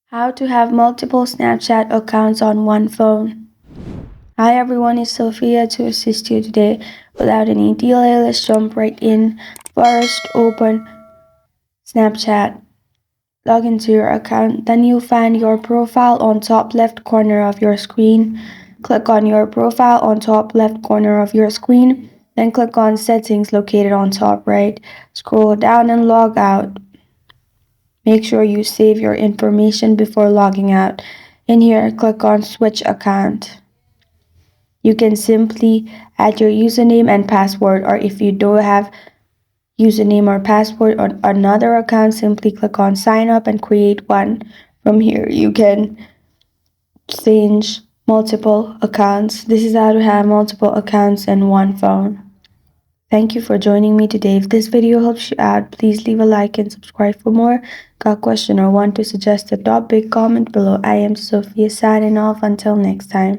How to have multiple Snapchat accounts on one phone. Hi everyone, it's Sophia to assist you today. Without any delay, let's jump right in. First, open Snapchat. Log into your account. Then you'll find your profile on top left corner of your screen. Click on your profile on top left corner of your screen. Then click on settings located on top right. Scroll down and log out. Make sure you save your information before logging out. In here, click on Switch Account. You can simply add your username and password, or if you don't have username or password on another account, simply click on Sign Up and create one. From here, you can change multiple accounts. This is how to have multiple accounts in one phone. Thank you for joining me today. If this video helps you out, please leave a like and subscribe for more. Got a question or want to suggest a topic? Comment below. I am Sophia signing off. Until next time.